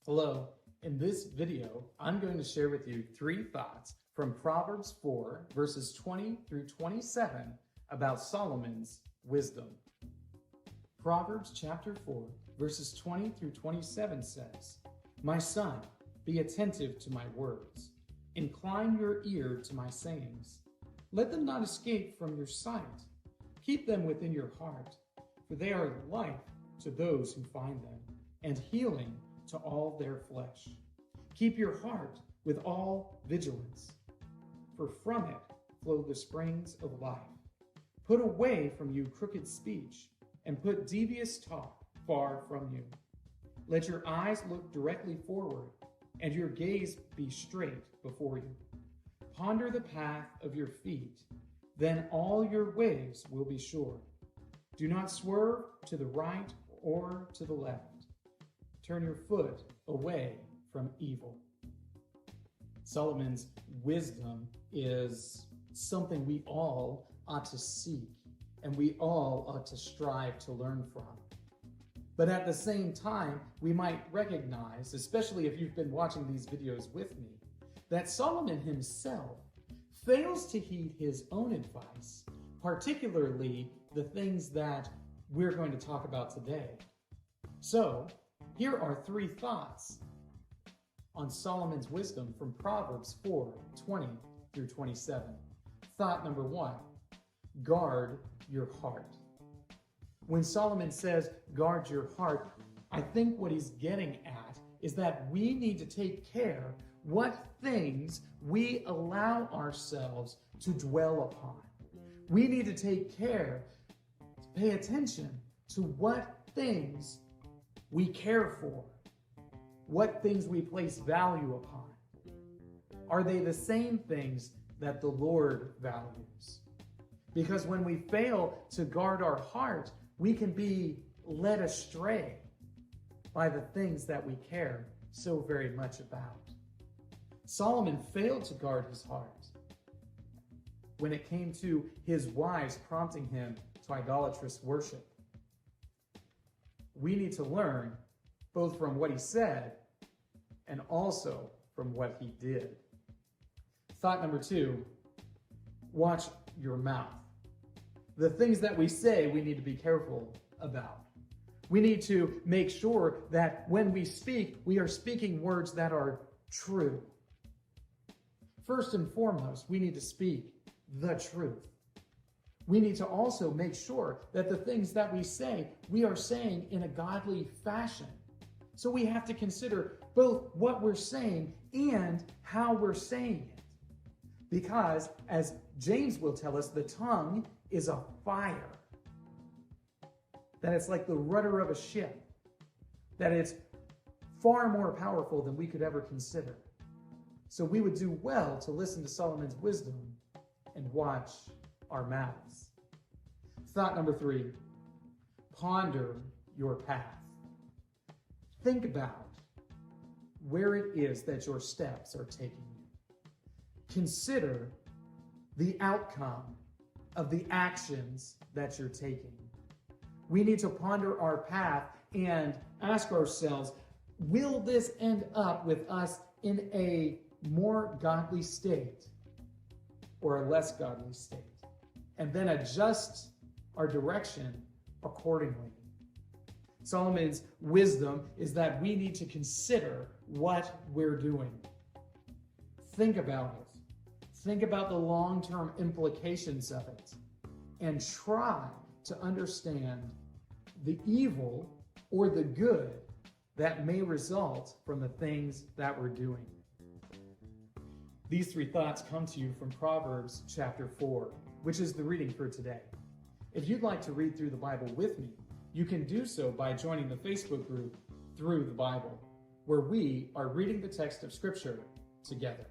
Hello. In this video, I'm going to share with you 3 thoughts from Proverbs 4, verses 20 through 27 about Solomon's wisdom. Proverbs chapter 4, verses 20 through 27 says, "My son, be attentive to my words. Incline your ear to my sayings. Let them not escape from your sight. Keep them within your heart, for they are life to those who find them, and healing to all their flesh. Keep your heart with all vigilance, for from it flow the springs of life. Put away from you crooked speech, and put devious talk far from you. Let your eyes look directly forward, and your gaze be straight before you. Ponder the path of your feet, then all your ways will be sure. Do not swerve to the right or to the left. Turn your foot away from evil." Solomon's wisdom is something we all ought to seek, and we all ought to strive to learn from. But at the same time, we might recognize, especially if you've been watching these videos with me, that Solomon himself fails to heed his own advice, particularly the things that we're going to talk about today. So, here are 3 thoughts on Solomon's wisdom from Proverbs 4, 20 through 27. Thought number 1, guard your heart. When Solomon says guard your heart, I think what he's getting at is that we need to take care what things we allow ourselves to dwell upon. We need to take care to pay attention to what things we care for, what things we place value upon. Are they the same things that the Lord values? Because when we fail to guard our heart, we can be led astray by the things that we care so very much about. Solomon failed to guard his heart when it came to his wives prompting him to idolatrous worship. We need to learn both from what he said and also from what he did. Thought number 2, watch your mouth. The things that we say, we need to be careful about. We need to make sure that when we speak, we are speaking words that are true. First and foremost, we need to speak the truth. We need to also make sure that the things that we say, we are saying in a godly fashion. So we have to consider both what we're saying and how we're saying it. Because, as James will tell us, the tongue is a fire. That it's like the rudder of a ship. That it's far more powerful than we could ever consider. So we would do well to listen to Solomon's wisdom and watch our mouths. Thought number 3, ponder your path. Think about where it is that your steps are taking you. Consider the outcome of the actions that you're taking. We need to ponder our path and ask ourselves, will this end up with us in a more godly state or a less godly state? And then adjust our direction accordingly. Solomon's wisdom is that we need to consider what we're doing. Think about it. Think about the long-term implications of it. And try to understand the evil or the good that may result from the things that we're doing. These 3 thoughts come to you from Proverbs chapter 4, which is the reading for today. If you'd like to read through the Bible with me, you can do so by joining the Facebook group Through the Bible, where we are reading the text of Scripture together.